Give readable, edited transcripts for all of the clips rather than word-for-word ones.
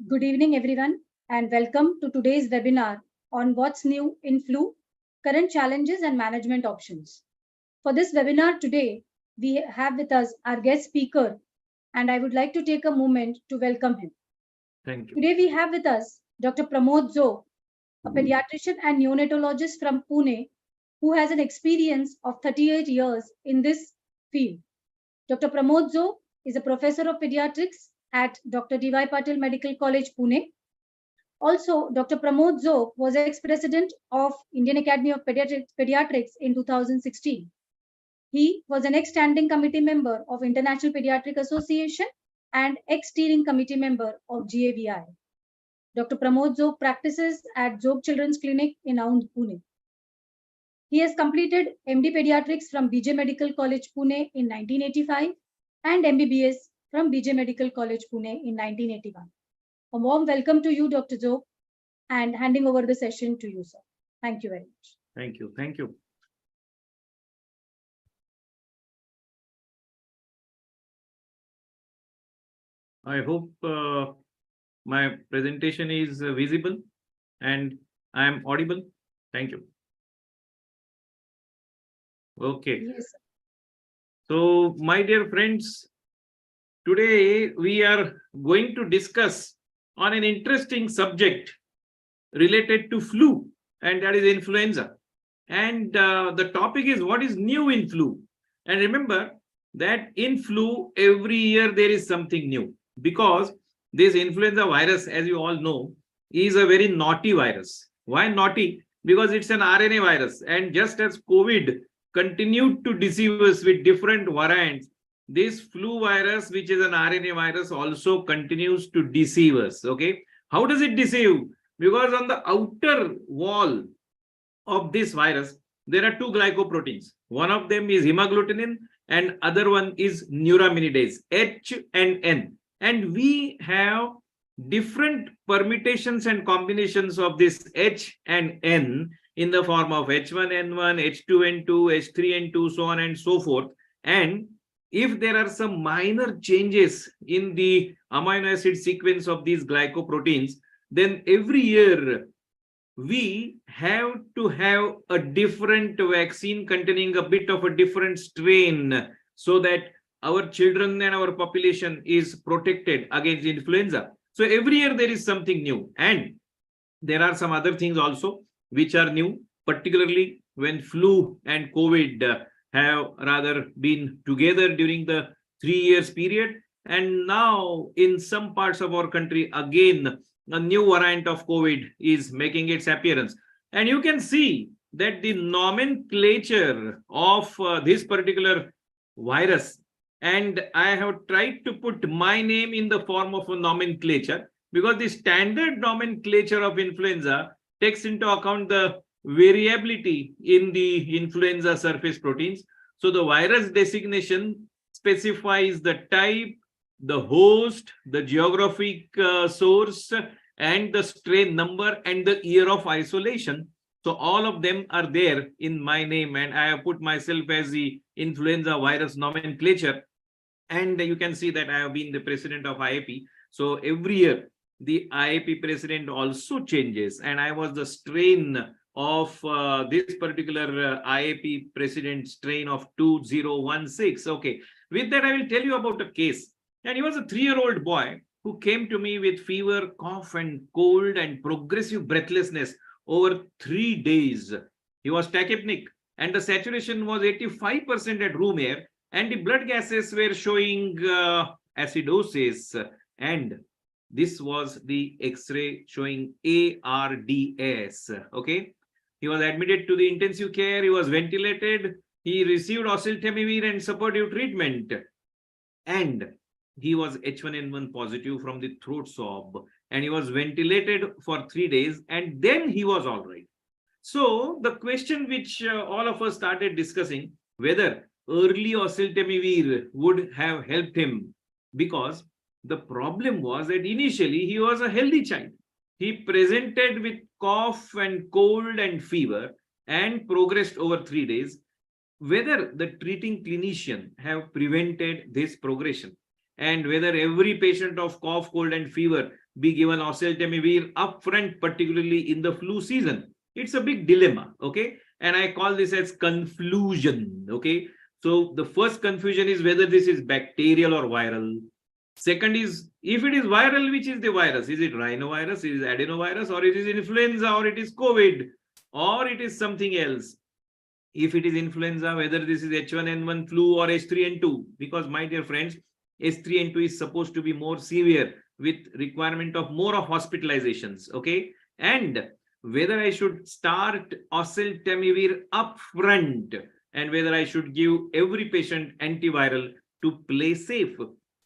Good evening, everyone, and welcome to today's webinar on what's new in flu, current challenges and management options. For this webinar today, we have with us our guest speaker, and I would like to take a moment to welcome him. Thank you. Today we have with us Dr. Pramod Jog, a pediatrician and neonatologist from Pune, who has an experience of 38 years in this field. Dr. Pramod Jog is a professor of pediatrics at Dr. D.Y. Patil Medical College, Pune. Also, Dr. Pramod Jog was ex-president of Indian Academy of Pediatrics in 2016. He was an ex-standing committee member of International Pediatric Association and ex-steering committee member of GAVI. Dr. Pramod Jog practices at Jog Children's Clinic in Aund, Pune. He has completed MD Pediatrics from BJ Medical College, Pune in 1985 and MBBS from BJ Medical College, Pune in 1981. A warm welcome to you, Dr. Jog, and handing over the session to you, sir. Thank you very much. Thank you. Thank you. I hope my presentation is visible and I am audible. Thank you. Okay. Yes, sir. So, my dear friends, today we are going to discuss on an interesting subject related to flu, and that is influenza. And the topic is what is new in flu. And remember that in flu, every year there is something new, because this influenza virus, as you all know, is a very naughty virus. Why naughty? Because it's an RNA virus. And just as COVID continued to deceive us with different variants, this flu virus, which is an RNA virus, also continues to deceive us. Okay. How does it deceive? Because on the outer wall of this virus, there are two glycoproteins. One of them is hemagglutinin and other one is neuraminidase, H and N. And we have different permutations and combinations of this H and N in the form of H1N1, H2N2, H3N2, so on and so forth. And if there are some minor changes in the amino acid sequence of these glycoproteins, then every year we have to have a different vaccine containing a bit of a different strain so that our children and our population is protected against influenza. So every year there is something new, and there are some other things also which are new, particularly when flu and COVID have rather been together during the 3 years period. And now in some parts of our country, again, a new variant of COVID is making its appearance. And you can see that the nomenclature of this particular virus, and I have tried to put my name in the form of a nomenclature, because the standard nomenclature of influenza takes into account the variability in the influenza surface proteins. So the virus designation specifies the type, the host, the geographic source, and the strain number and the year of isolation. So all of them are there in my name, and I have put myself as the influenza virus nomenclature. And you can see that I have been the president of IAP. So every year the IAP president also changes, and I was the strain of this particular IAP president strain of 2016. Okay, with that I will tell you about a case. And he was a 3-year-old boy who came to me with fever, cough and cold and progressive breathlessness over 3 days. He was tachypneic and the saturation was 85% at room air, and the blood gases were showing acidosis, and this was the X-ray showing ARDS. Okay, he was admitted to the intensive care, he was ventilated, he received Oseltamivir and supportive treatment, and he was H1N1 positive from the throat swab, and he was ventilated for 3 days, and then he was all right. So the question which all of us started discussing, whether early Oseltamivir would have helped him, because the problem was that initially he was a healthy child. He presented with cough and cold and fever and progressed over 3 days. Whether the treating clinician have prevented this progression, and whether every patient of cough, cold and fever be given Oseltamivir upfront, particularly in the flu season? It's a big dilemma, okay? And I call this as confusion, okay? So the first confusion is whether this is bacterial or viral. Second is, if it is viral, which is the virus? Is it rhinovirus, is it adenovirus, or it is influenza, or it is COVID, or it is something else? If it is influenza, whether this is H1N1 flu or H3N2, because my dear friends, H3N2 is supposed to be more severe with requirement of more of hospitalizations, okay? And whether I should start Oseltamivir upfront and whether I should give every patient antiviral to play safe.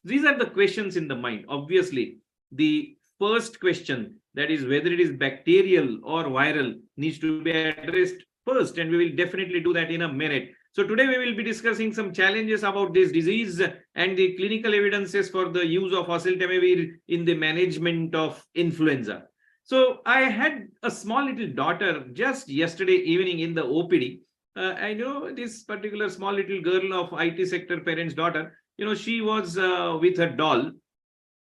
These are the questions in the mind. Obviously, the first question, that is whether it is bacterial or viral, needs to be addressed first, and we will definitely do that in a minute. So today we will be discussing some challenges about this disease and the clinical evidences for the use of Oseltamivir in the management of influenza. So I had a small little daughter just yesterday evening in the OPD. I know this particular small little girl of IT sector parents' daughter, she was with her doll,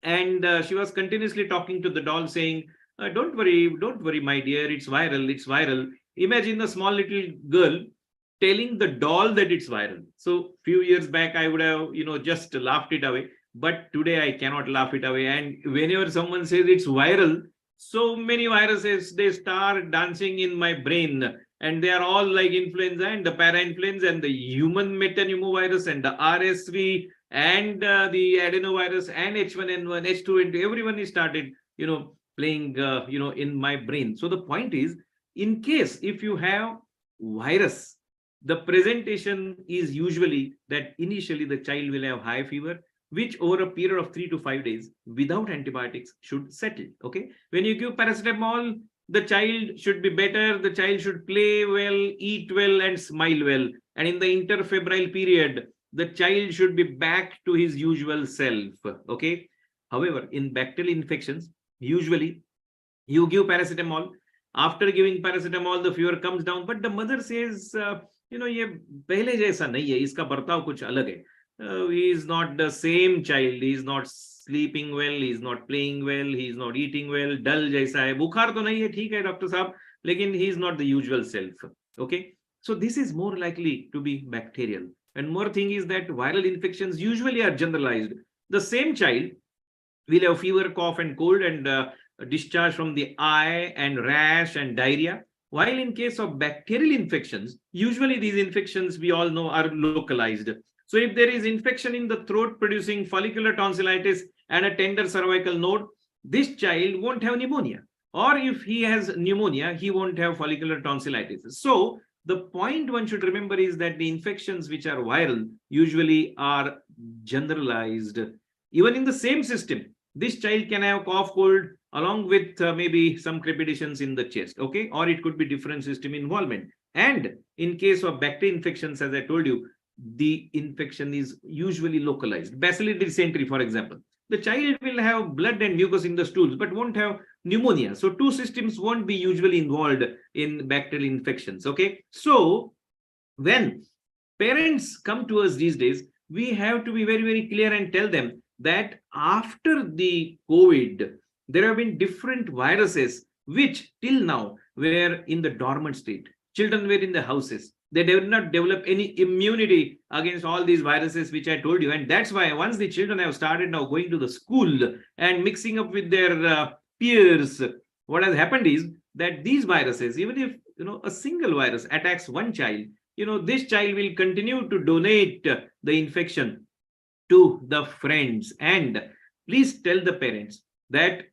and she was continuously talking to the doll saying, don't worry, my dear, it's viral. Imagine a small little girl telling the doll that it's viral. So few years back, I would have, just laughed it away. But today I cannot laugh it away. And whenever someone says it's viral, so many viruses, they start dancing in my brain. And they are all like influenza and the para-influenza and the human metapneumovirus and the RSV and the adenovirus and H1N1, H2N2, everyone is started, playing, in my brain. So the point is, in case if you have virus, the presentation is usually that initially the child will have high fever, which over a period of 3 to 5 days without antibiotics should settle. Okay. When you give paracetamol, the child should be better. The child should play well, eat well, and smile well. And in the interfebrile period, the child should be back to his usual self. Okay. However, in bacterial infections, usually you give paracetamol. After giving paracetamol, the fever comes down, but the mother says, ये पहले जैसा नहीं है, इसका बर्ताव कुछ अलग है. He is not the same child. He is not sleeping well. He is not playing well. He is not eating well. Dull जैसा है. बुखार तो नहीं है, ठीक है डॉक्टर साहब, लेकिन he is not the usual self. Okay, so this is more likely to be bacterial. And more thing is that viral infections usually are generalized. The same child will have fever, cough, and cold, and discharge from the eye, and rash and diarrhea. While in case of bacterial infections, usually these infections we all know are localized. So if there is infection in the throat producing follicular tonsillitis and a tender cervical node, this child won't have pneumonia. Or if he has pneumonia, he won't have follicular tonsillitis. So the point one should remember is that the infections which are viral usually are generalized. Even in the same system, this child can have cough, cold, along with maybe some crepitation in the chest, okay? Or it could be different system involvement. And in case of bacterial infections, as I told you, the infection is usually localized. Bacillus dysentery, for example. The child will have blood and mucus in the stools, but won't have pneumonia. So two systems won't be usually involved in bacterial infections, okay? So when parents come to us these days, we have to be very, very clear and tell them that after the COVID, there have been different viruses which till now were in the dormant state. Children were in the houses. They did not develop any immunity against all these viruses which I told you. And that's why once the children have started now going to the school and mixing up with their peers, what has happened is that these viruses, even if a single virus attacks one child, this child will continue to donate the infection to the friends. And please tell the parents that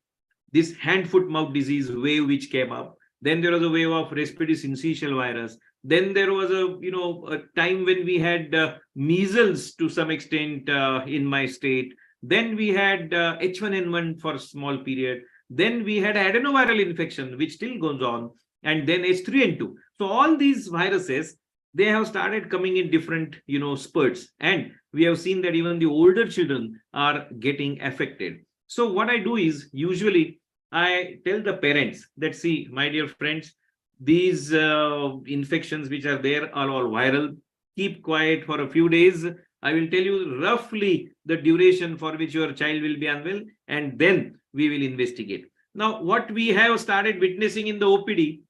this hand, foot, mouth disease wave which came up, then there was a wave of respiratory syncytial virus, then there was a time when we had measles to some extent in my state, then we had H1N1 for a small period, then we had adenoviral infection which still goes on, and then H3N2. So all these viruses, they have started coming in different spurts, and we have seen that even the older children are getting affected. So what I do is usually I tell the parents that, see, my dear friends, these infections which are there are all viral. Keep quiet for a few days. I will tell you roughly the duration for which your child will be unwell, and then we will investigate. Now, what we have started witnessing in the OPD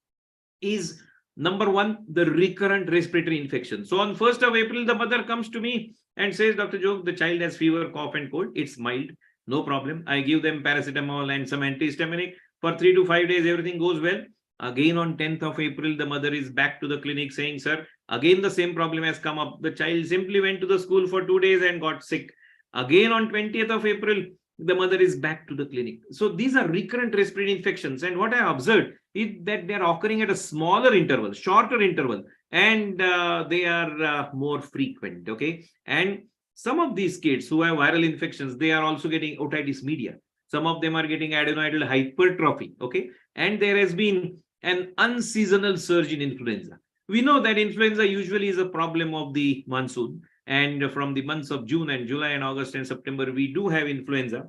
is number one, the recurrent respiratory infection. So on 1st of April, the mother comes to me and says, Dr. Jog, the child has fever, cough and cold. It's mild. No problem. I give them paracetamol and some antihistaminic. For 3 to 5 days, everything goes well. Again, on 10th of April, the mother is back to the clinic saying, sir, again, the same problem has come up. The child simply went to the school for 2 days and got sick. Again, on 20th of April, the mother is back to the clinic. So these are recurrent respiratory infections. And what I observed is that they are occurring at a smaller interval, shorter interval, and they are more frequent. Okay. And some of these kids who have viral infections, they are also getting otitis media. Some of them are getting adenoidal hypertrophy. Okay. And there has been an unseasonal surge in influenza. We know that influenza usually is a problem of the monsoon. And from the months of June and July and August and September, we do have influenza.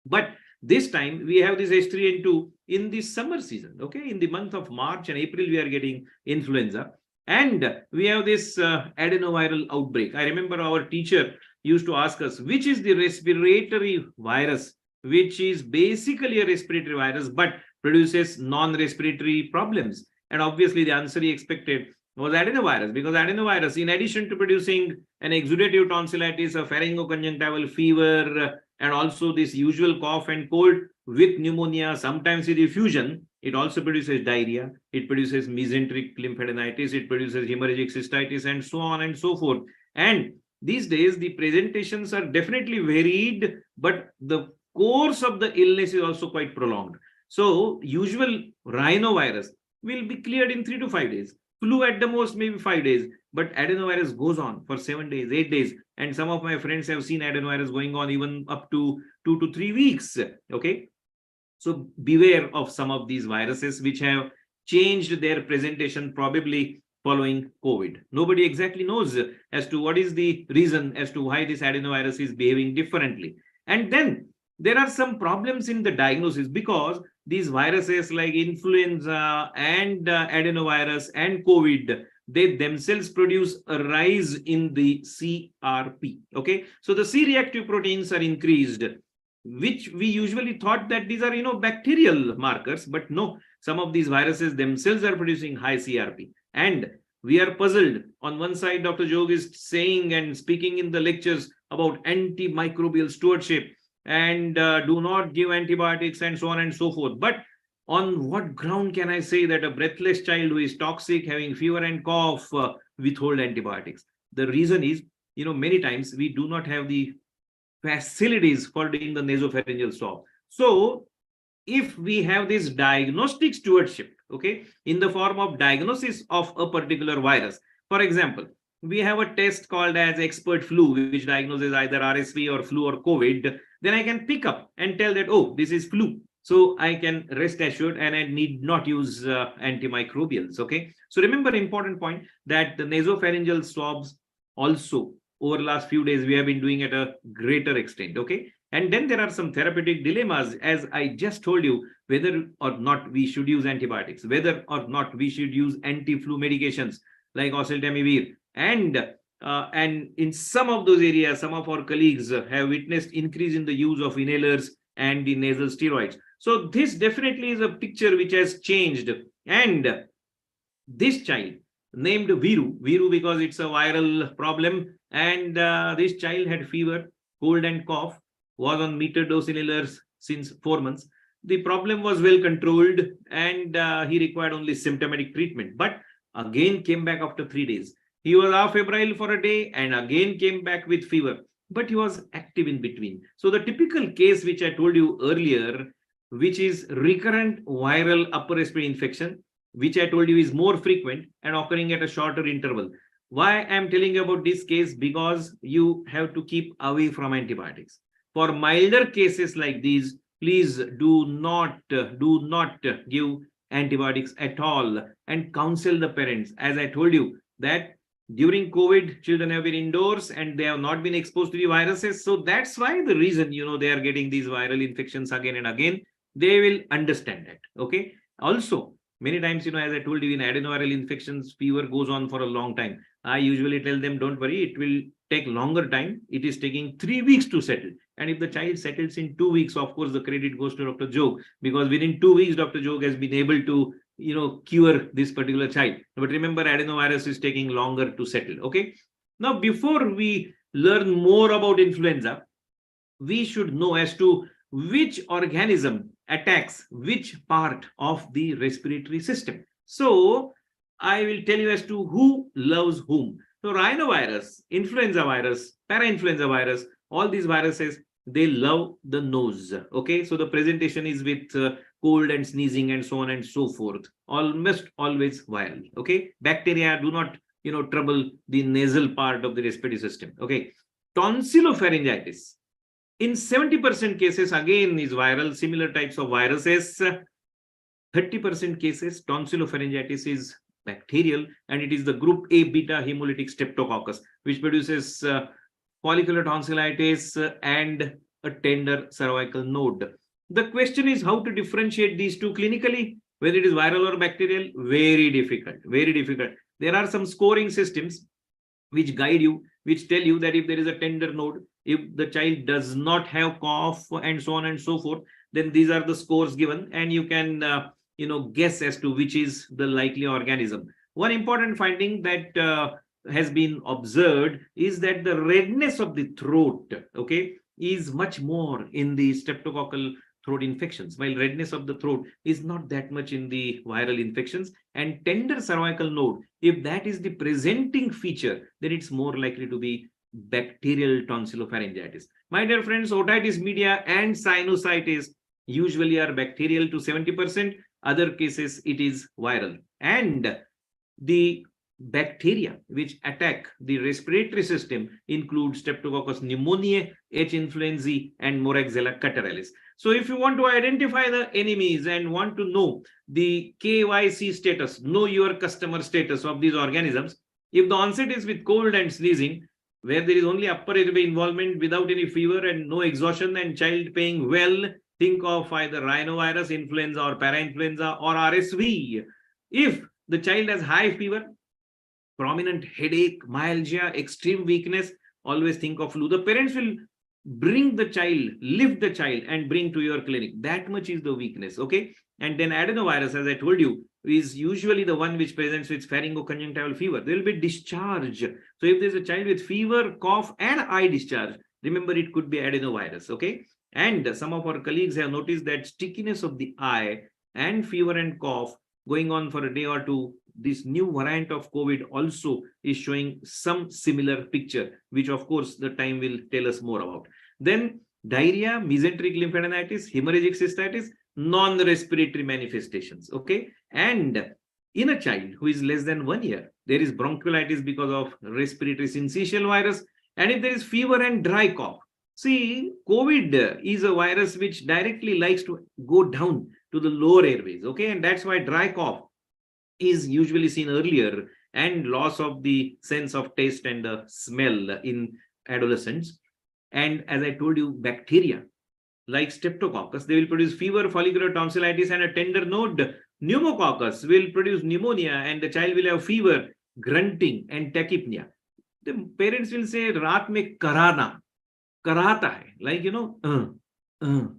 But this time we have this H3N2 in the summer season. Okay, in the month of March and April, we are getting influenza. And we have this adenoviral outbreak. I remember our teacher used to ask us, which is the respiratory virus, which is basically a respiratory virus, but produces non-respiratory problems. And obviously the answer he expected was adenovirus, because adenovirus, in addition to producing an exudative tonsillitis, a pharyngoconjunctival fever, and also this usual cough and cold with pneumonia, sometimes with effusion, it also produces diarrhea, it produces mesenteric lymphadenitis, it produces hemorrhagic cystitis, and so on and so forth. And these days, the presentations are definitely varied, but the course of the illness is also quite prolonged. So usual rhinovirus will be cleared in 3 to 5 days. Flu at the most maybe 5 days, but adenovirus goes on for 7 days, 8 days. And some of my friends have seen adenovirus going on even up to 2 to 3 weeks. Okay. So beware of some of these viruses which have changed their presentation probably following COVID. Nobody exactly knows as to what is the reason as to why this adenovirus is behaving differently. And then there are some problems in the diagnosis, because these viruses like influenza and adenovirus and COVID, they themselves produce a rise in the CRP. Okay, so the C-reactive proteins are increased, which we usually thought that these are, bacterial markers, but no, some of these viruses themselves are producing high CRP. And we are puzzled. On one side, Dr. Jog is saying and speaking in the lectures about antimicrobial stewardship and do not give antibiotics and so on and so forth. But on what ground can I say that a breathless child who is toxic, having fever and cough, withhold antibiotics? The reason is, many times we do not have the facilities for doing the nasopharyngeal swab. So if we have this diagnostic stewardship, okay, in the form of diagnosis of a particular virus, for example, we have a test called as expert flu, which diagnoses either RSV or flu or COVID, then I can pick up and tell that, oh, this is flu. So I can rest assured and I need not use antimicrobials. Okay. So remember, important point, that the nasopharyngeal swabs also over the last few days we have been doing at a greater extent. Okay. And then there are some therapeutic dilemmas, as I just told you, whether or not we should use antibiotics, whether or not we should use anti-flu medications like Oseltamivir. And in some of those areas, some of our colleagues have witnessed increase in the use of inhalers and the nasal steroids. So this definitely is a picture which has changed. And this child named Viru because it's a viral problem, and this child had fever, cold and cough, was on meter dose inhalers since 4 months. The problem was well controlled, and he required only symptomatic treatment, but again came back after 3 days. He was afebrile for a day and again came back with fever, but he was active in between. So the typical case which I told you earlier, which is recurrent viral upper respiratory infection, which I told you is more frequent and occurring at a shorter interval. Why I'm telling you about this case? Because you have to keep away from antibiotics. For milder cases like these, please do not give antibiotics at all, and counsel the parents. As I told you that during COVID, children have been indoors and they have not been exposed to the viruses. So that's why the reason, they are getting these viral infections again and again. They will understand that. Okay. Also, many times, as I told you, in adenoviral infections, fever goes on for a long time. I usually tell them, don't worry, it will take longer time. It is taking 3 weeks to settle. And if the child settles in 2 weeks, of course, the credit goes to Dr. Jog, because within 2 weeks, Dr. Jog has been able to, cure this particular child. But remember, adenovirus is taking longer to settle. Okay. Now, before we learn more about influenza, we should know as to which organism attacks which part of the respiratory system. So I will tell you as to who loves whom. So rhinovirus, influenza virus, parainfluenza virus, all these viruses, they love the nose. Okay, so the presentation is with cold and sneezing and so on and so forth. Almost always viral. Okay, bacteria do not trouble the nasal part of the respiratory system. Okay, tonsillopharyngitis in 70% cases again is viral. Similar types of viruses. 30% cases tonsillopharyngitis is bacterial, and it is the group A beta hemolytic streptococcus which produces follicular tonsillitis and a tender cervical node. The question is how to differentiate these two clinically, whether it is viral or bacterial. Very difficult, very difficult. There are some scoring systems which guide you, which tell you that if there is a tender node, if the child does not have cough and so on and so forth, then these are the scores given, and you can guess as to which is the likely organism. One important finding that has been observed is that the redness of the throat, okay, is much more in the streptococcal throat infections, while redness of the throat is not that much in the viral infections. And tender cervical node, if that is the presenting feature, then it's more likely to be bacterial tonsillopharyngitis. My dear friends, otitis media and sinusitis usually are bacterial to 70%. Other cases, it is viral. And the bacteria which attack the respiratory system include Streptococcus pneumoniae, H. influenzae, and Moraxella catarrhalis. So if you want to identify the enemies and want to know the KYC status, know your customer status of these organisms, if the onset is with cold and sneezing, where there is only upper airway involvement without any fever and no exhaustion and child paying well, think of either rhinovirus, influenza or parainfluenza or RSV. If the child has high fever, prominent headache, myalgia, extreme weakness, always think of flu. The parents will bring the child, lift the child and bring to your clinic. That much is the weakness, okay? And then adenovirus, as I told you, is usually the one which presents with pharyngoconjunctival fever. There will be discharge. So if there's a child with fever, cough and eye discharge, remember it could be adenovirus, okay? And some of our colleagues have noticed that stickiness of the eye and fever and cough going on for a day or two, this new variant of COVID also is showing some similar picture, which of course the time will tell us more about. Then diarrhea, mesenteric lymphadenitis, hemorrhagic cystitis, non-respiratory manifestations, okay? And in a child who is less than 1 year, there is bronchiolitis because of respiratory syncytial virus. And if there is fever and dry cough, see, COVID is a virus which directly likes to go down to the lower airways, okay? And that's why dry cough is usually seen earlier, and loss of the sense of taste and the smell in adolescents. And as I told you, bacteria like Streptococcus, they will produce fever, follicular tonsillitis, and a tender node. Pneumococcus will produce pneumonia, and the child will have fever, grunting, and tachypnea. The parents will say, "Raat mein karana, karata hai," like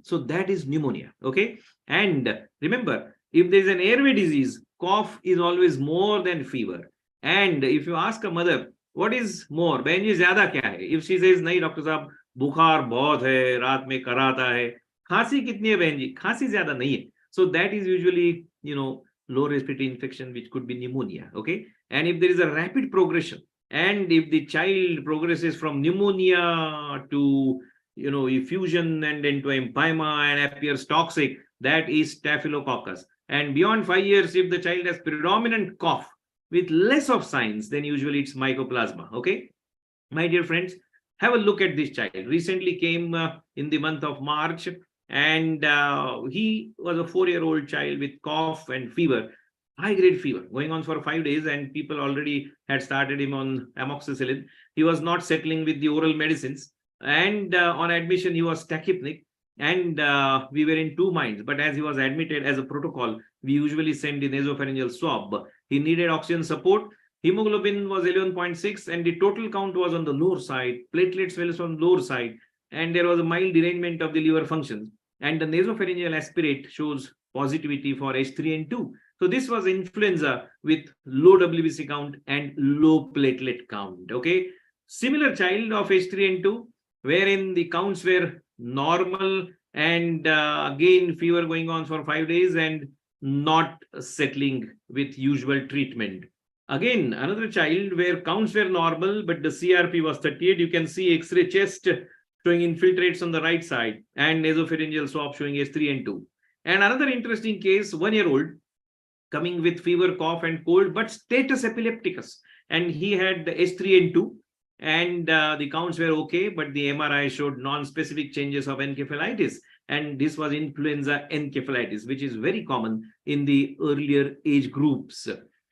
so that is pneumonia, okay? And remember, if there is an airway disease, cough is always more than fever. And if you ask a mother, what is more, बहन जी ज्यादा क्या है? If she says, नहीं doctor साहब, बुखार बहुत है, रात में कराता है, खांसी कितनी है बहन जी? खांसी ज्यादा नहीं है. So that is usually, low respiratory infection, which could be pneumonia, okay? And if there is a rapid progression, and if the child progresses from pneumonia to, effusion and then to empyema and appears toxic, that is staphylococcus. And beyond 5 years, if the child has predominant cough with less of signs, then usually it's mycoplasma, okay? My dear friends, have a look at this child. Recently came in the month of March, and he was a 4-year-old child with cough and fever, high-grade fever, going on for 5 days, and people already had started him on amoxicillin. He was not settling with the oral medicines, and on admission, he was tachypnic. And we were in two minds, but as he was admitted, as a protocol, we usually send the nasopharyngeal swab. He needed oxygen support. Hemoglobin was 11.6 and the total count was on the lower side. Platelets were on the lower side and there was a mild derangement of the liver functions. And the nasopharyngeal aspirate shows positivity for H3 and 2. So this was influenza with low WBC count and low platelet count. Okay. Similar child of H3 and 2, wherein the counts were normal and again fever going on for 5 days and not settling with usual treatment. Again, another child where counts were normal, but the CRP was 38. You can see X-ray chest showing infiltrates on the right side and nasopharyngeal swab showing H3 and 2. And another interesting case, 1-year-old coming with fever, cough and cold, but status epilepticus. And he had the H3 and 2 and the counts were okay, but the MRI showed non-specific changes of encephalitis. And this was influenza encephalitis, which is very common in the earlier age groups.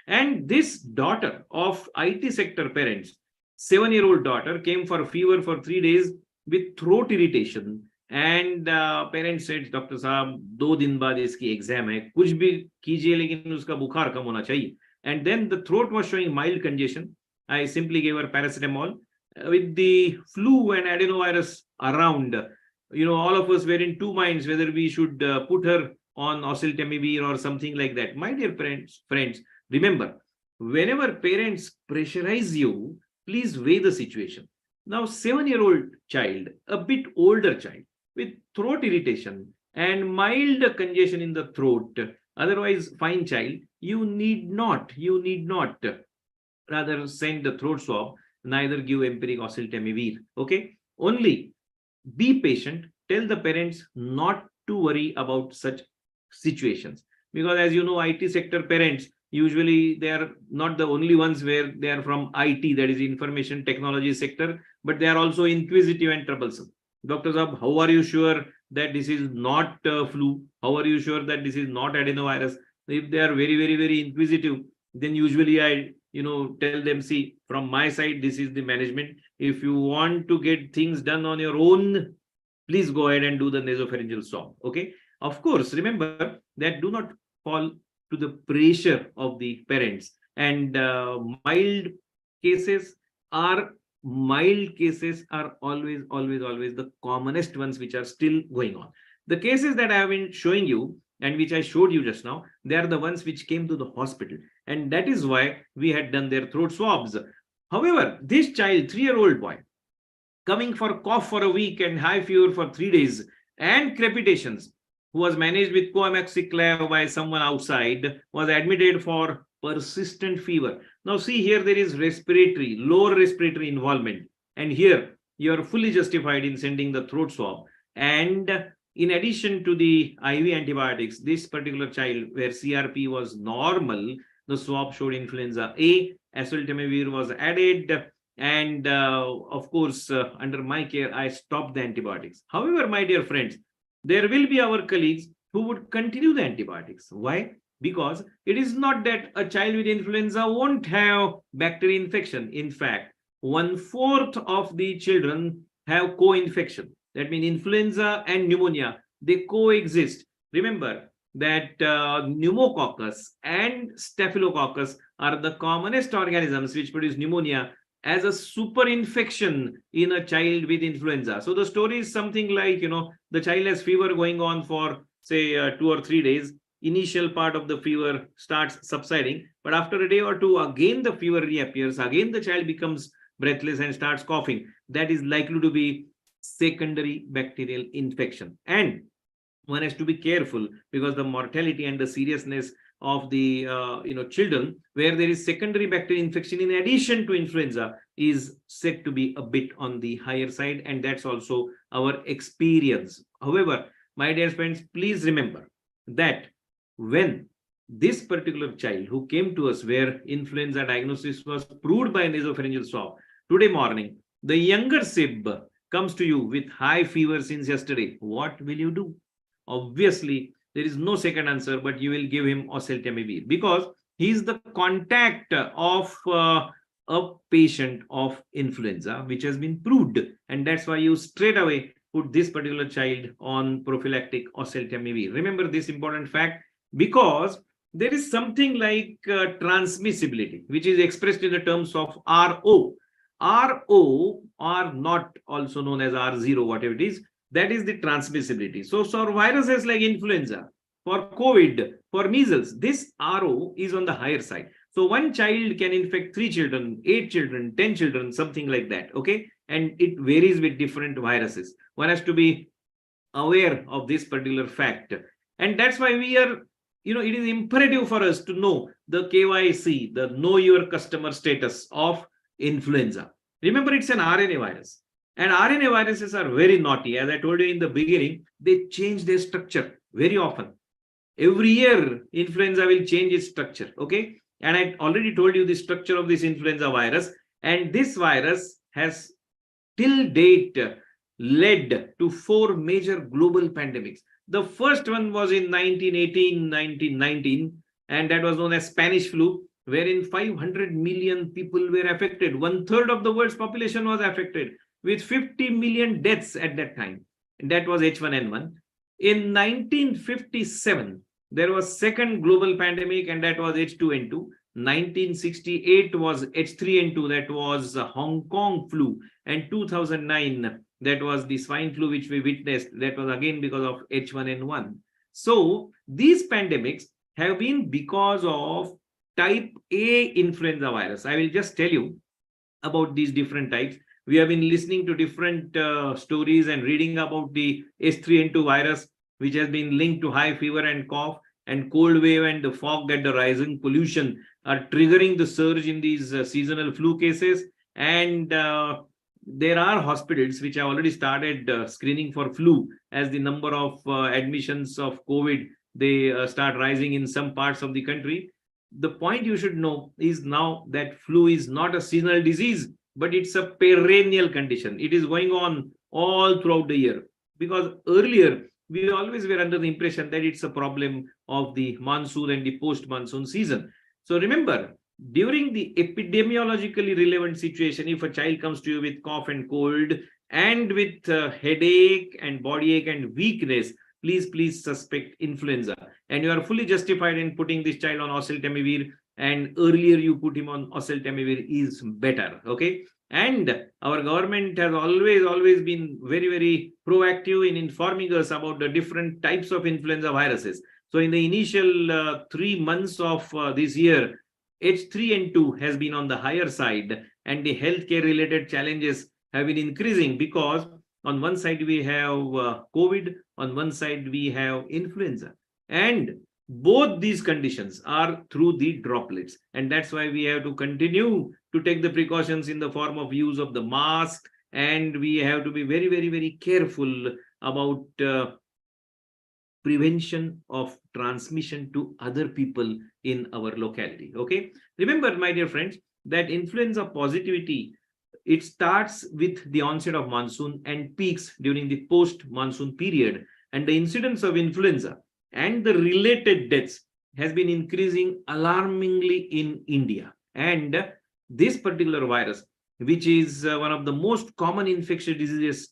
And this daughter of IT sector parents, 7-year-old daughter, came for fever for 3 days with throat irritation. And parents said, Dr. Saab, 2 दिन बाद इसकी exam है, कुछ भी कीजिए लेकिन उसका बुखार कम होना चाहिए. And then the throat was showing mild congestion. I simply gave her paracetamol. With the flu and adenovirus around, all of us were in two minds whether we should put her on Oseltamivir or something like that. My dear friends, remember, whenever parents pressurize you, please weigh the situation. Now, 7-year-old child, a bit older child with throat irritation and mild congestion in the throat, otherwise fine child, you need not rather send the throat swab, neither give empiric Oseltamivir. Okay, only be patient. Tell the parents not to worry about such situations, because as you know, IT sector parents, usually they are not the only ones where they are from IT, that is information technology sector, but they are also inquisitive and troublesome. Dr. Saab, how are you sure that this is not flu? How are you sure that this is not adenovirus? If they are very, very, very inquisitive, then usually I tell them, see, from my side, this is the management. If you want to get things done on your own, please go ahead and do the nasopharyngeal swab. Okay. Of course, remember that do not fall to the pressure of the parents. And mild cases are always the commonest ones which are still going on. The cases that I have been showing you and which I showed you just now, they are the ones which came to the hospital. And that is why we had done their throat swabs. However, this child, 3-year-old boy, coming for cough for a week and high fever for 3 days and crepitations, who was managed with coamoxiclav by someone outside, was admitted for persistent fever. Now see here, there is lower respiratory involvement. And here you are fully justified in sending the throat swab. And in addition to the IV antibiotics, this particular child where CRP was normal, the swab showed influenza A, Oseltamivir was added. And of course, under my care, I stopped the antibiotics. However, my dear friends, there will be our colleagues who would continue the antibiotics. Why? Because it is not that a child with influenza won't have bacterial infection. In fact, 1/4 of the children have co-infection. That means influenza and pneumonia, they coexist. Remember that pneumococcus and staphylococcus are the commonest organisms which produce pneumonia as a super infection in a child with influenza. So the story is something like, the child has fever going on for say 2 or 3 days. Initial part of the fever starts subsiding, but after a day or two, again the fever reappears. Again, the child becomes breathless and starts coughing. That is likely to be secondary bacterial infection. And one has to be careful because the mortality and the seriousness of the children where there is secondary bacterial infection in addition to influenza is said to be a bit on the higher side, and that's also our experience. However, my dear friends, please remember that when this particular child who came to us where influenza diagnosis was proved by nasopharyngeal swab, today morning the younger sib comes to you with high fever since yesterday, what will you do? Obviously, there is no second answer, but you will give him Oseltamivir because he is the contact of a patient of influenza, which has been proved. And that's why you straight away put this particular child on prophylactic Oseltamivir. Remember this important fact, because there is something like transmissibility, which is expressed in the terms of RO. RO, or not also known as R0, whatever it is, that is the transmissibility. So for viruses like influenza, for COVID, for measles, this RO is on the higher side. So one child can infect 3 children, 8 children, 10 children, something like that. Okay. And it varies with different viruses. One has to be aware of this particular fact. And that's why we are, it is imperative for us to know the KYC, the know your customer status of influenza. Remember, it's an RNA virus. And RNA viruses are very naughty. As I told you in the beginning, they change their structure very often. Every year, influenza will change its structure. Okay. And I already told you the structure of this influenza virus. And this virus has till date led to 4 major global pandemics. The first one was in 1918, 1919, and that was known as Spanish flu, wherein 500 million people were affected. 1/3 of the world's population was affected, with 50 million deaths at that time. And that was H1N1. In 1957, there was second global pandemic, and that was H2N2. 1968 was H3N2, that was Hong Kong flu, and 2009, that was the swine flu which we witnessed, that was again because of H1N1. So these pandemics have been because of type A influenza virus. I will just tell you about these different types. We have been listening to different stories and reading about the H3N2 virus, which has been linked to high fever and cough, and cold wave and the fog at the rising pollution are triggering the surge in these seasonal flu cases. And there are hospitals which have already started screening for flu, as the number of admissions of COVID, they start rising in some parts of the country. The point you should know is now that flu is not a seasonal disease, but it's a perennial condition. It is going on all throughout the year, because earlier we always were under the impression that it's a problem of the monsoon and the post-monsoon season. So remember, during the epidemiologically relevant situation, if a child comes to you with cough and cold and with headache and body ache and weakness, please suspect influenza. And you are fully justified in putting this child on Oseltamivir, and earlier you put him on Oseltamivir is better. Okay. And our government has always been very proactive in informing us about the different types of influenza viruses. So in the initial 3 months of this year, H3N2 has been on the higher side, and the healthcare related challenges have been increasing, because on one side we have COVID, on one side we have influenza, and both these conditions are through the droplets. And that's why we have to continue to take the precautions in the form of use of the mask, and we have to be very careful about prevention of transmission to other people in our locality. Okay. Remember, my dear friends, that influenza positivity, it starts with the onset of monsoon and peaks during the post-monsoon period. And the incidence of influenza and the related deaths has been increasing alarmingly in India. And this particular virus, which is one of the most common infectious diseases,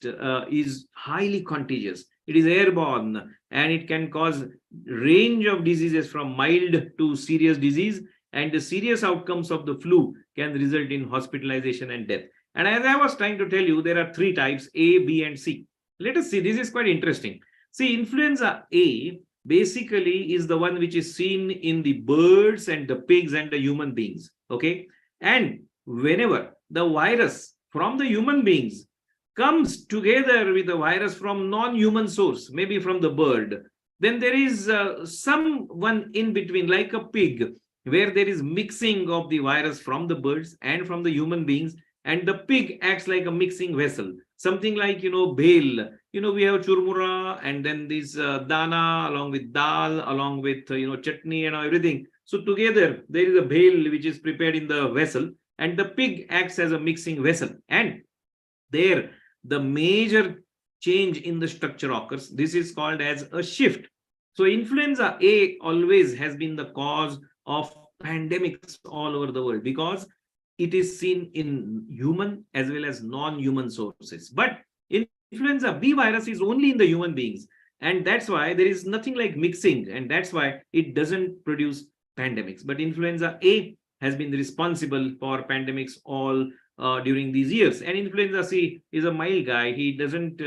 is highly contagious. It is airborne, and it can cause range of diseases from mild to serious disease. And the serious outcomes of the flu can result in hospitalization and death. And as I was trying to tell you, there are 3 types, A, B, and C. Let us see. This is quite interesting. See, influenza A basically is the one which is seen in the birds and the pigs and the human beings. Okay. And whenever the virus from the human beings comes together with the virus from non-human source, maybe from the bird, then there is someone in between, like a pig, where there is mixing of the virus from the birds and from the human beings, and the pig acts like a mixing vessel, something like, bhel. We have churmura, and then this dana along with dal, along with chutney and everything. So together there is a bhel which is prepared in the vessel, and the pig acts as a mixing vessel, and there the major change in the structure occurs. This is called as a shift. So influenza A always has been the cause of pandemics all over the world, because it is seen in human as well as non-human sources. But influenza B virus is only in the human beings, And that's why there is nothing like mixing, and that's why it doesn't produce pandemics. But influenza A has been responsible for pandemics all during these years. And influenza C is a mild guy. He doesn't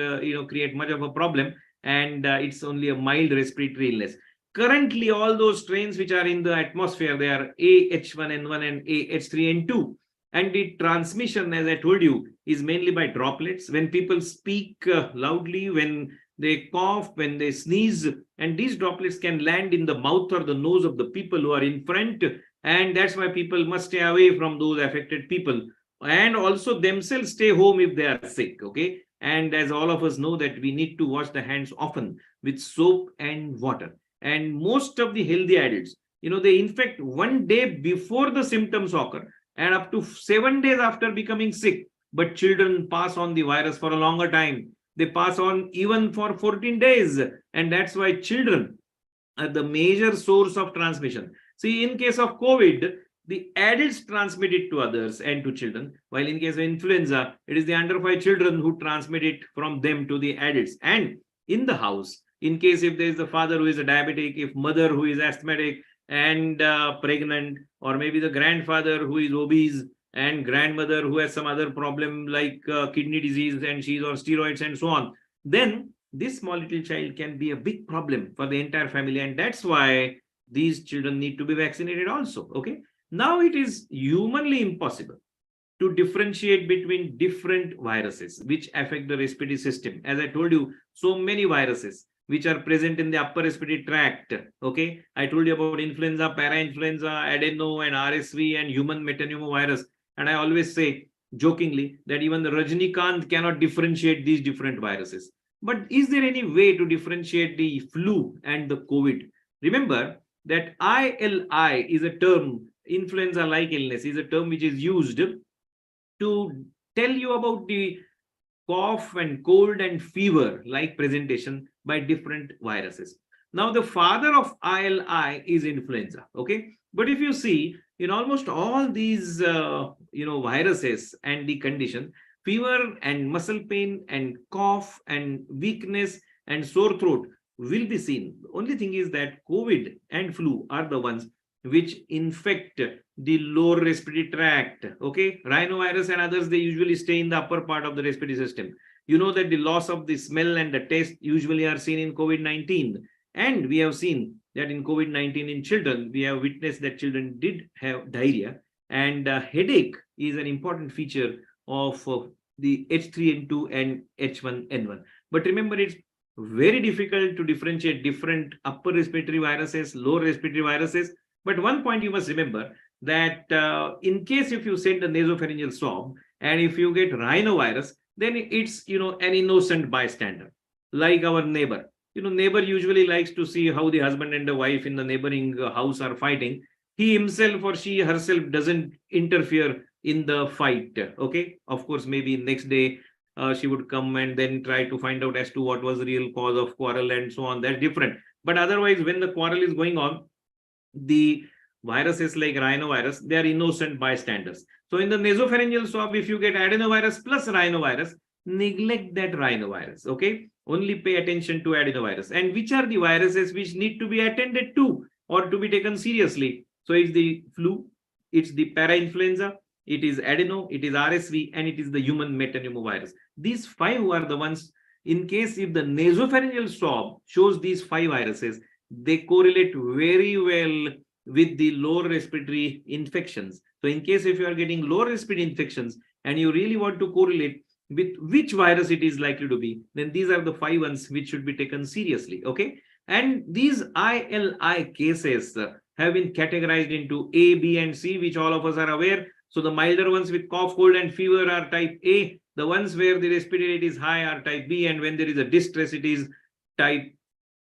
create much of a problem, and it's only a mild respiratory illness. Currently, all those strains which are in the atmosphere, they are AH1N1 and AH3N2. And the transmission, as I told you, is mainly by droplets. When people speak loudly, when they cough, when they sneeze, and these droplets can land in the mouth or the nose of the people who are in front. And that's why people must stay away from those affected people. And also themselves stay home if they are sick, okay? And as all of us know that we need to wash the hands often with soap and water. And most of the healthy adults, they infect one day before the symptoms occur and up to 7 days after becoming sick. But children pass on the virus for a longer time. They pass on even for 14 days. And that's why children are the major source of transmission. See, in case of COVID, the adults transmit it to others and to children, while in case of influenza, it is the under 5 children who transmit it from them to the adults. And in the house, in case if there is a father who is a diabetic, if mother who is asthmatic and pregnant, or maybe the grandfather who is obese and grandmother who has some other problem like kidney disease and she's on steroids and so on, then this small little child can be a big problem for the entire family. And that's why these children need to be vaccinated also, okay? Now it is humanly impossible to differentiate between different viruses which affect the respiratory system. As I told you, so many viruses which are present in the upper respiratory tract, okay? I told you about influenza, parainfluenza, adeno and RSV and human metapneumovirus. And I always say jokingly that even the Rajnikant cannot differentiate these different viruses. But is there any way to differentiate the flu and the COVID? Remember that ILI is a term, influenza-like illness is a term which is used to tell you about the cough and cold and fever like presentation by different viruses. Now, the father of ILI is influenza, okay? But if you see, in almost all these, viruses and the condition, fever and muscle pain and cough and weakness and sore throat will be seen. The only thing is that COVID and flu are the ones which infect the lower respiratory tract, okay? Rhinovirus and others, they usually stay in the upper part of the respiratory system. You know that the loss of the smell and the taste usually are seen in COVID-19. And we have seen that in COVID-19 in children, we have witnessed that children did have diarrhea, and headache is an important feature of the H3N2 and H1N1. But remember, it's very difficult to differentiate different upper respiratory viruses, lower respiratory viruses. But one point you must remember that in case if you send a nasopharyngeal swab and if you get rhinovirus, then it's an innocent bystander, like our neighbor. Neighbor usually likes to see how the husband and the wife in the neighboring house are fighting. He himself or she herself doesn't interfere in the fight, okay? Of course, maybe next day she would come and then try to find out as to what was the real cause of quarrel and so on. That's different. But otherwise, when the quarrel is going on, the viruses like rhinovirus, they are innocent bystanders. So in the nasopharyngeal swab, if you get adenovirus plus rhinovirus, neglect that rhinovirus, okay? Only pay attention to adenovirus. And which are the viruses which need to be attended to or to be taken seriously? So it's the flu, it's the parainfluenza, it is adeno, it is RSV, and it is the human metapneumovirus. These 5 are the ones, in case if the nasopharyngeal swab shows these 5 viruses, they correlate very well with the lower respiratory infections. So in case if you are getting lower respiratory infections and you really want to correlate with which virus it is likely to be, then these are the 5 ones which should be taken seriously, okay? And these ILI cases have been categorized into A, B, and C, which all of us are aware. So the milder ones with cough, cold, and fever are type A. The ones where the respiratory rate is high are type B, and when there is a distress, it is type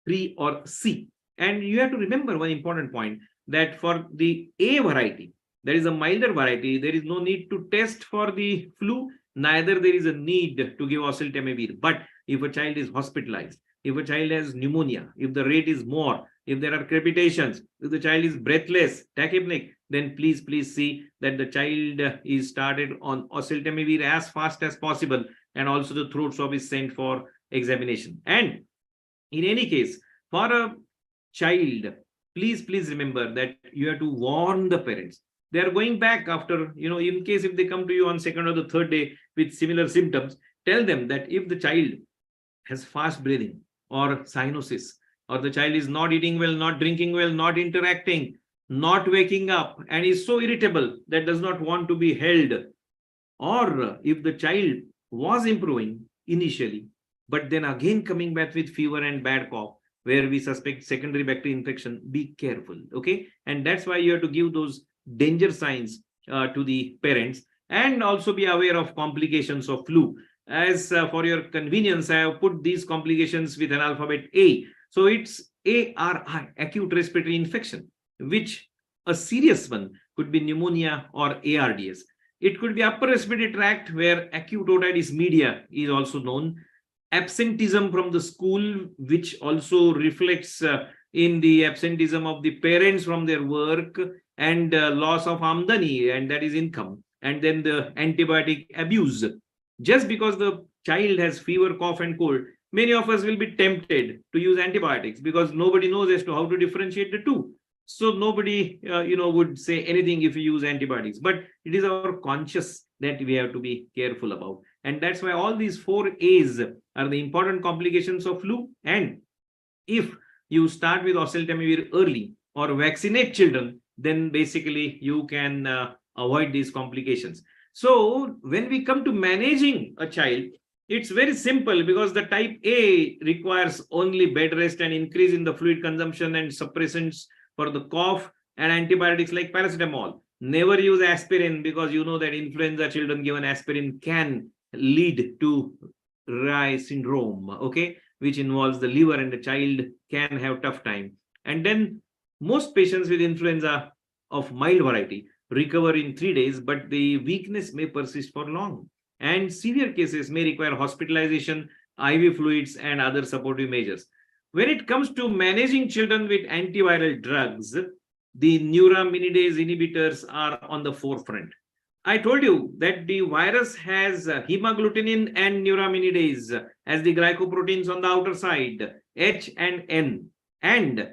3 or C. And you have to remember one important point, that for the A variety, there is a milder variety, there is no need to test for the flu, neither there is a need to give Oseltamivir. But if a child is hospitalized, if a child has pneumonia, if the rate is more, if there are crepitations, if the child is breathless, tachypneic, then please see that the child is started on Oseltamivir as fast as possible, and also the throat swab is sent for examination. And In any case, for a child, please remember that you have to warn the parents. They are going back after, in case if they come to you on second or the third day with similar symptoms, tell them that if the child has fast breathing or cyanosis, or the child is not eating well, not drinking well, not interacting, not waking up, and is so irritable that does not want to be held, or if the child was improving initially, but then again coming back with fever and bad cough, where we suspect secondary bacterial infection, be careful. Okay. And that's why you have to give those danger signs to the parents, and also be aware of complications of flu. As for your convenience, I have put these complications with an alphabet A. So it's ARI, acute respiratory infection, which a serious one could be pneumonia or ARDS. It could be upper respiratory tract, where acute otitis media is also known. Absenteeism from the school, which also reflects in the absenteeism of the parents from their work, and loss of amdani, and that is income. And then the antibiotic abuse. Just because the child has fever, cough, and cold, many of us will be tempted to use antibiotics because nobody knows as to how to differentiate the two. So nobody, would say anything if you use antibiotics, but it is our conscious that we have to be careful about. And that's why all these 4 A's are the important complications of flu. And if you start with Oseltamivir early or vaccinate children, then basically you can avoid these complications. So when we come to managing a child, it's very simple, because the type A requires only bed rest and increase in the fluid consumption and suppressants for the cough, and antibiotics like paracetamol. Never use aspirin, because you know that influenza children given aspirin can lead to Rye syndrome, okay, which involves the liver, and the child can have tough time. And then most patients with influenza of mild variety recover in 3 days, but the weakness may persist for long. And severe cases may require hospitalization, IV fluids, and other supportive measures. When it comes to managing children with antiviral drugs, the neuraminidase inhibitors are on the forefront. I told you that the virus has hemagglutinin and neuraminidase as the glycoproteins on the outer side, H and N. And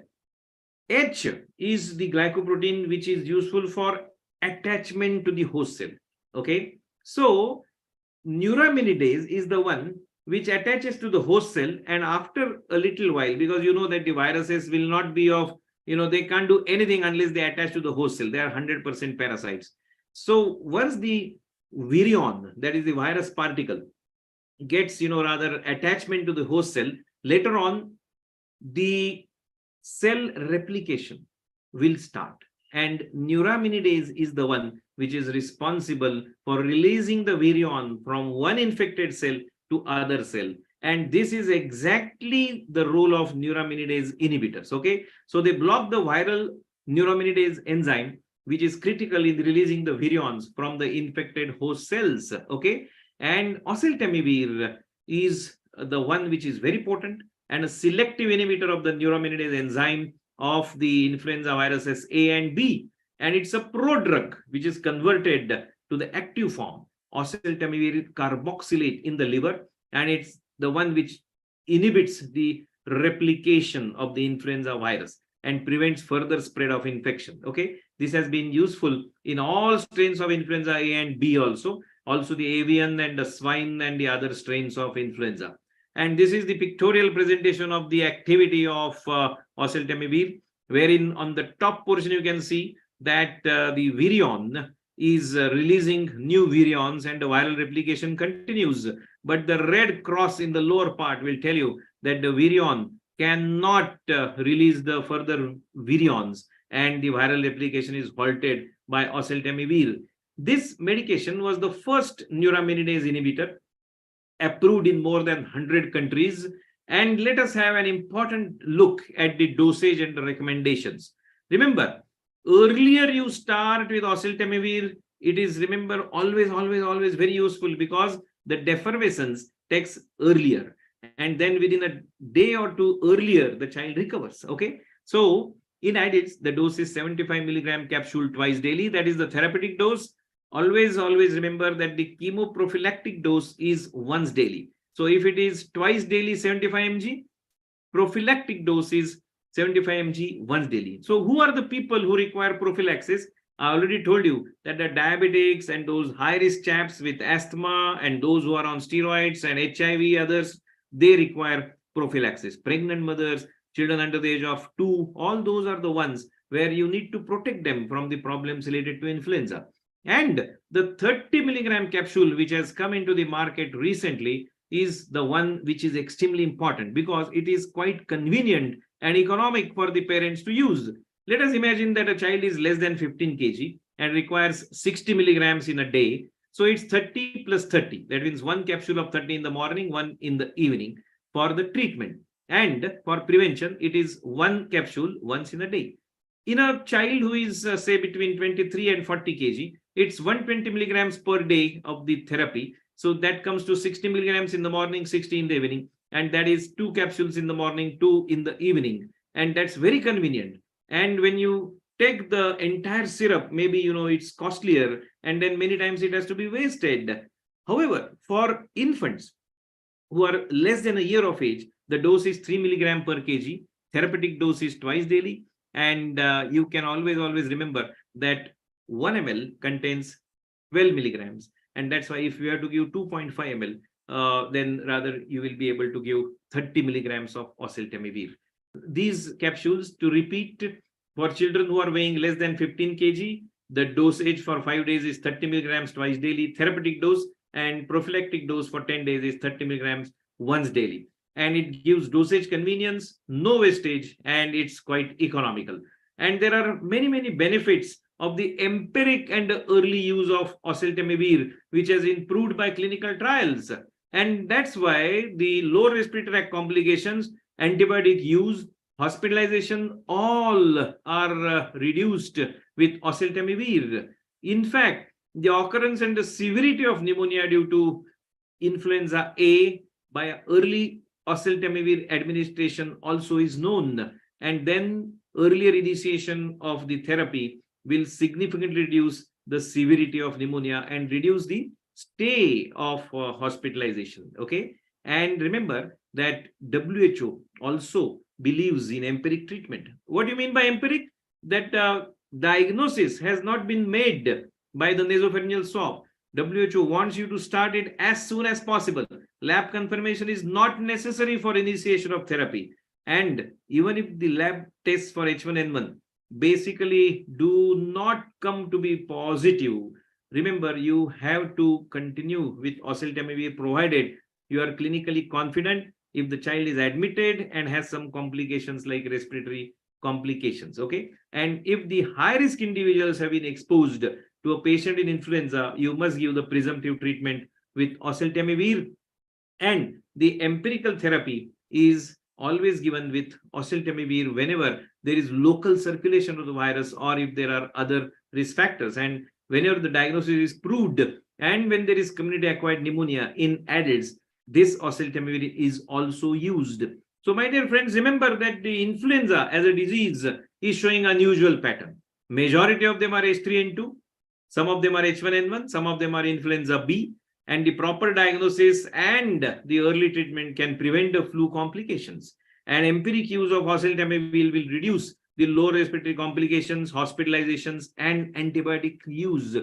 H is the glycoprotein which is useful for attachment to the host cell. Okay. So neuraminidase is the one which attaches to the host cell, and after a little while, because you know that the viruses will not be of, they can't do anything unless they attach to the host cell. They are 100% parasites. So once the virion, that is the virus particle, gets, rather attachment to the host cell, later on, the cell replication will start. And neuraminidase is the one which is responsible for releasing the virion from one infected cell to other cell. And this is exactly the role of neuraminidase inhibitors. Okay, so they block the viral neuraminidase enzyme, which is critical in releasing the virions from the infected host cells. Okay, and oseltamivir is the one which is very potent and a selective inhibitor of the neuraminidase enzyme of the influenza viruses A and B. And it's a prodrug which is converted to the active form, oseltamivir carboxylate, in the liver, and it's the one which inhibits the replication of the influenza virus and prevents further spread of infection. Okay, this has been useful in all strains of influenza A and B, also the avian and the swine and the other strains of influenza. And this is the pictorial presentation of the activity of oseltamivir, wherein on the top portion you can see that the virion is releasing new virions and the viral replication continues. But the red cross in the lower part will tell you that the virion cannot release the further virions, and the viral replication is halted by oseltamivir. This medication was the first neuraminidase inhibitor approved in more than 100 countries. And let us have an important look at the dosage and the recommendations. Remember, earlier you start with oseltamivir, it is, remember, always very useful, because the defervescence takes earlier, and then within a day or two earlier the child recovers. Okay, so in adults the dose is 75 milligram capsule twice daily. That is the therapeutic dose. Always remember that the chemoprophylactic dose is once daily. So if it is twice daily 75 mg, prophylactic dose is 75 mg once daily. So who are the people who require prophylaxis? I already told you that the diabetics and those high-risk chaps with asthma and those who are on steroids and HIV, others, they require prophylaxis. Pregnant mothers, children under the age of 2, all those are the ones where you need to protect them from the problems related to influenza. And the 30 milligram capsule, which has come into the market recently, is the one which is extremely important because it is quite convenient and economic for the parents to use. Let us imagine that a child is less than 15 kg and requires 60 milligrams in a day. So it's 30 plus 30. That means one capsule of 30 in the morning, one in the evening for the treatment. And for prevention, it is one capsule once in a day. In a child who is say between 23 and 40 kg, it's 120 milligrams per day of the therapy. So that comes to 60 milligrams in the morning, 60 in the evening. And that is 2 capsules in the morning, 2 in the evening. And that's very convenient. And when you take the entire syrup, maybe, it's costlier. And then many times it has to be wasted. However, for infants who are less than a year of age, the dose is 3 milligram per kg. Therapeutic dose is twice daily. And you can always remember that 1 ml contains 12 milligrams. And that's why if you have to give 2.5 ml, then rather you will be able to give 30 milligrams of Oseltamivir. These capsules, to repeat, for children who are weighing less than 15 kg, the dosage for 5 days is 30 milligrams twice daily, therapeutic dose, and prophylactic dose for 10 days is 30 milligrams once daily. And it gives dosage convenience, no wastage, and it's quite economical. And there are many benefits of the empiric and early use of Oseltamivir, which has been proved by clinical trials. And that's why the low respiratory tract complications, antibiotic use, hospitalization, all are reduced with Oseltamivir. In fact, the occurrence and the severity of pneumonia due to influenza A by early Oseltamivir administration also is known. And then earlier initiation of the therapy will significantly reduce the severity of pneumonia and reduce the stay of hospitalization. Okay. And remember that WHO also believes in empiric treatment. What do you mean by empiric? That diagnosis has not been made by the nasopharyngeal swab. WHO wants you to start it as soon as possible. Lab confirmation is not necessary for initiation of therapy. And even if the lab tests for H1N1 basically do not come to be positive, remember, you have to continue with Oseltamivir provided you are clinically confident if the child is admitted and has some complications like respiratory complications. Okay. And if the high risk individuals have been exposed to a patient in influenza, you must give the presumptive treatment with Oseltamivir. And the empirical therapy is always given with Oseltamivir whenever there is local circulation of the virus or if there are other risk factors. And whenever the diagnosis is proved and when there is community acquired pneumonia in adults, this Oseltamivir is also used. So my dear friends, remember that the influenza as a disease is showing unusual pattern. Majority of them are H3N2, some of them are H1N1, some of them are influenza B, and the proper diagnosis and the early treatment can prevent the flu complications. And empiric use of Oseltamivir will reduce the low respiratory complications, hospitalizations, and antibiotic use.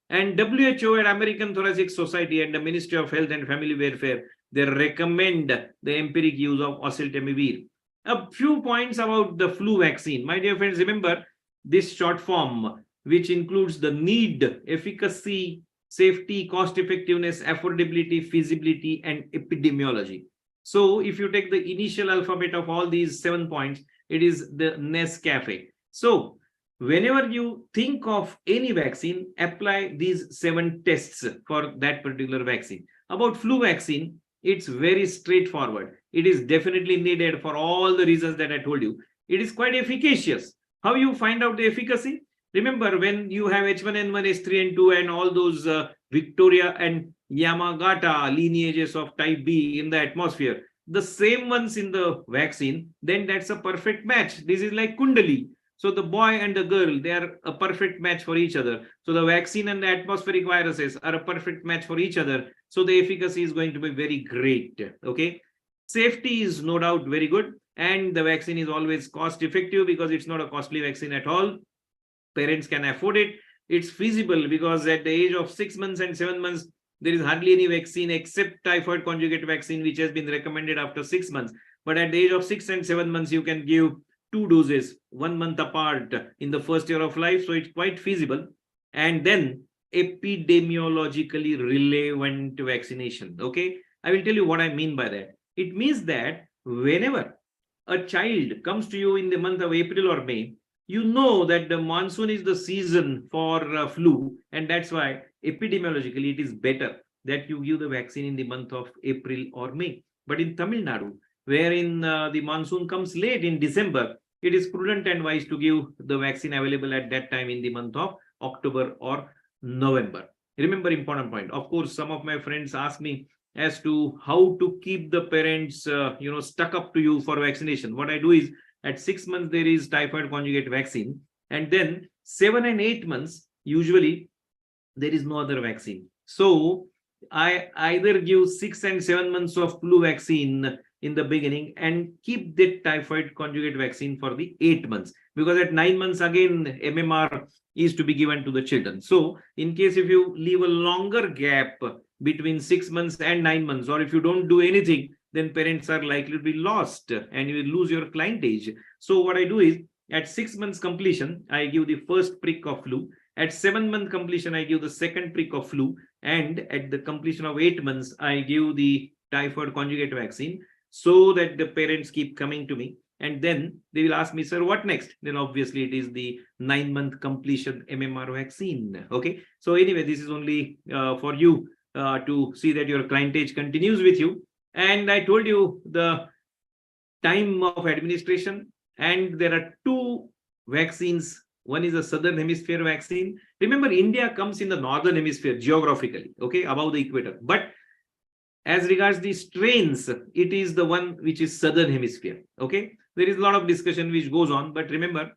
And WHO and American Thoracic Society and the Ministry of Health and Family Welfare, they recommend the empiric use of Oseltamivir. A few points about the flu vaccine. My dear friends, remember this short form, which includes the need, efficacy, safety, cost effectiveness, affordability, feasibility, and epidemiology. So if you take the initial alphabet of all these 7 points, it is the Nescafe. So whenever you think of any vaccine, apply these 7 tests for that particular vaccine. About flu vaccine, it's very straightforward. It is definitely needed for all the reasons that I told you. It is quite efficacious. How you find out the efficacy? Remember, when you have H1N1, H3N2, and all those Victoria and Yamagata lineages of type B in the atmosphere, the same ones in the vaccine, then that's a perfect match. This is like Kundali. So the boy and the girl, they are a perfect match for each other. So the vaccine and the atmospheric viruses are a perfect match for each other. So the efficacy is going to be very great. Okay. Safety is no doubt very good. and the vaccine is always cost effective because it's not a costly vaccine at all. Parents can afford it. It's feasible because at the age of 6 months and 7 months, there is hardly any vaccine except typhoid conjugate vaccine, which has been recommended after 6 months. But at the age of 6 and 7 months, you can give 2 doses, 1 month apart in the first year of life. So it's quite feasible. And then epidemiologically relevant vaccination. Okay, I will tell you what I mean by that. It means that whenever a child comes to you in the month of April or May, you know that the monsoon is the season for flu, and that's why epidemiologically it is better that you give the vaccine in the month of April or May. But in Tamil Nadu, wherein the monsoon comes late in December, it is prudent and wise to give the vaccine available at that time in the month of October or November. Remember, important point. Of course, some of my friends ask me as to how to keep the parents, stuck up to you for vaccination. What I do is, at 6 months, there is typhoid conjugate vaccine. And then 7 and 8 months, usually there is no other vaccine. So I either give 6 and 7 months of flu vaccine in the beginning and keep the typhoid conjugate vaccine for the 8 months. Because at 9 months, again, MMR is to be given to the children. So in case if you leave a longer gap between 6 months and 9 months, or if you don't do anything, then parents are likely to be lost and you will lose your clientage. So what I do is, at 6 months completion, I give the first prick of flu. At 7 month completion, I give the second prick of flu. And at the completion of 8 months, I give the typhoid conjugate vaccine, so that the parents keep coming to me. And then they will ask me, sir, what next? Then obviously it is the 9 month completion MMR vaccine. Okay. So anyway, this is only for you to see that your clientage continues with you. And I told you the time of administration, and there are 2 vaccines. One is a southern hemisphere vaccine. Remember, India comes in the northern hemisphere geographically, okay, above the equator. But as regards the strains, it is the one which is southern hemisphere. Okay, there is a lot of discussion which goes on, but remember,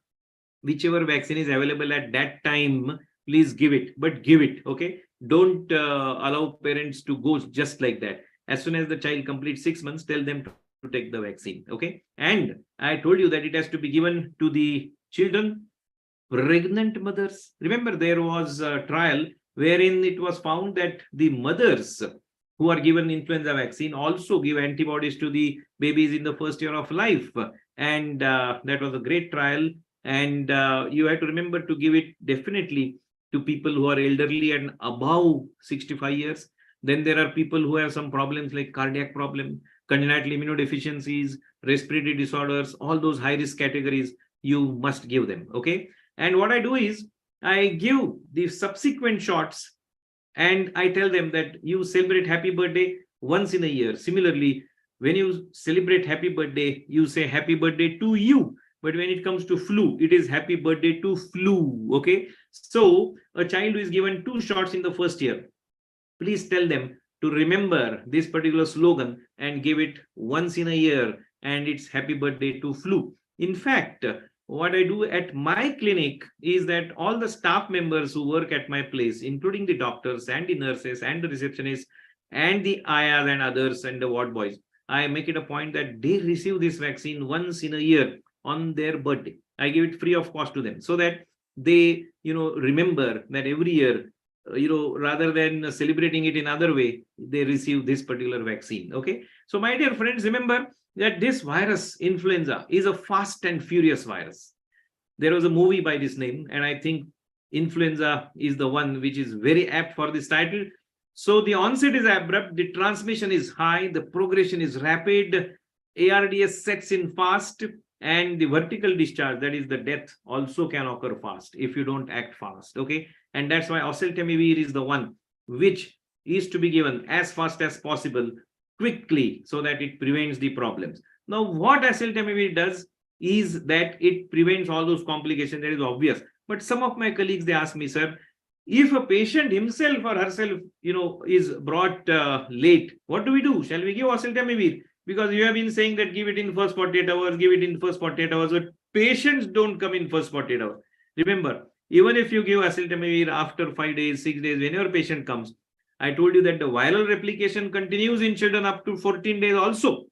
whichever vaccine is available at that time, please give it, but give it. Okay, don't allow parents to go just like that. As soon as the child completes 6 months, tell them to take the vaccine. Okay, and I told you that it has to be given to the children, pregnant mothers. Remember, there was a trial wherein it was found that the mothers who are given influenza vaccine also give antibodies to the babies in the first year of life. And that was a great trial. And you have to remember to give it definitely to people who are elderly and above 65 years. Then there are people who have some problems like cardiac problem, congenital immunodeficiencies, respiratory disorders, all those high risk categories, you must give them. Okay. And what I do is, I give the subsequent shots and I tell them that you celebrate happy birthday once in a year. Similarly, when you celebrate happy birthday, you say happy birthday to you. But when it comes to flu, it is happy birthday to flu. Okay. So a child who is given 2 shots in the first year, please tell them to remember this particular slogan and give it once in a year, and it's happy birthday to flu. In fact, what I do at my clinic is that all the staff members who work at my place, including the doctors and the nurses and the receptionists and the ayahs and others and the ward boys, I make it a point that they receive this vaccine once in a year on their birthday. I give it free of cost to them so that they, remember that every year, rather than celebrating it in other way, they receive this particular vaccine. Okay. So my dear friends, remember that this virus, influenza, is a fast and furious virus. There was a movie by this name, and I think influenza is the one which is very apt for this title. So the onset is abrupt, the transmission is high, the progression is rapid, ARDS sets in fast, and the vertical discharge, that is the death, also can occur fast if you don't act fast. Okay. And that's why Oseltamivir is the one which is to be given as fast as possible, quickly, so that it prevents the problems. Now, what Oseltamivir does is that it prevents all those complications. That is obvious. But some of my colleagues, they ask me, sir, if a patient himself or herself, is brought late, what do we do? Shall we give Oseltamivir? Because you have been saying that give it in first 48 hours, give it in first 48 hours, but patients don't come in first 48 hours. Remember, even if you give Oseltamivir after 5 days, 6 days, when your patient comes, I told you that the viral replication continues in children up to 14 days also.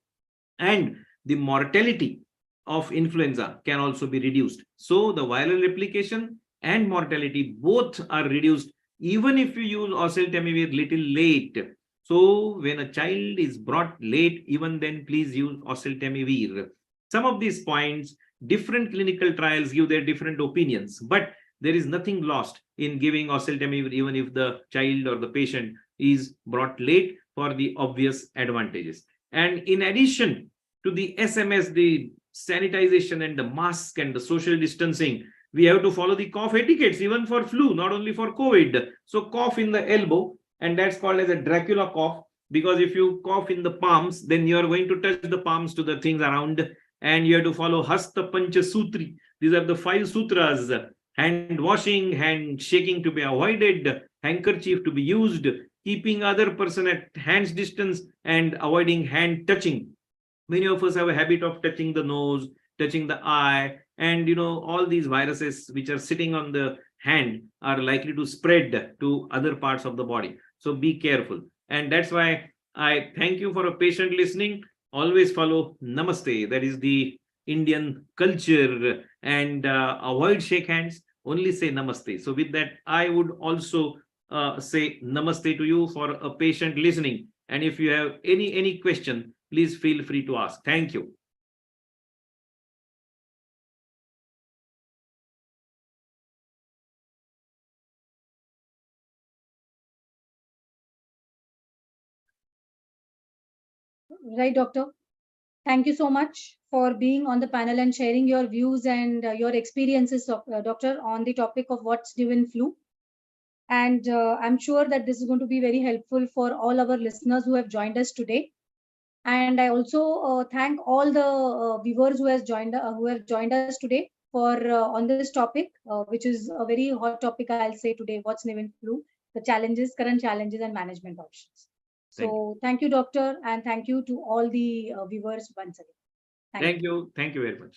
And the mortality of influenza can also be reduced. So the viral replication and mortality both are reduced even if you use Oseltamivir little late. So when a child is brought late, even then please use Oseltamivir. Some of these points, different clinical trials give their different opinions, but there is nothing lost in giving Oseltamivir even if the child or the patient is brought late for the obvious advantages. And in addition to the SMS, the sanitization and the mask and the social distancing, we have to follow the cough etiquettes even for flu, not only for COVID. So cough in the elbow, and that's called as a Dracula cough, because if you cough in the palms, then you are going to touch the palms to the things around, and you have to follow Hasta Pancha Sutri. These are the 5 sutras: hand washing, hand shaking to be avoided, handkerchief to be used, keeping other person at hand's distance, and avoiding hand touching. Many of us have a habit of touching the nose, touching the eye, and all these viruses which are sitting on the hand are likely to spread to other parts of the body. So be careful. And that's why I thank you for a patient listening. Always follow Namaste. That is the Indian culture. And avoid shake hands. Only say Namaste. So with that, I would also say Namaste to you for a patient listening. And if you have any question, please feel free to ask. Thank you. Right, doctor. Thank you so much for being on the panel and sharing your views and your experiences, doctor, on the topic of what's new in flu. And I'm sure that this is going to be very helpful for all our listeners who have joined us today. And I also thank all the viewers who have joined us today for on this topic, which is a very hot topic. I'll say today, what's new in flu, the challenges, current challenges, and management options. So thank you, doctor, and thank you to all the viewers once again. Thank you. Thank you very much.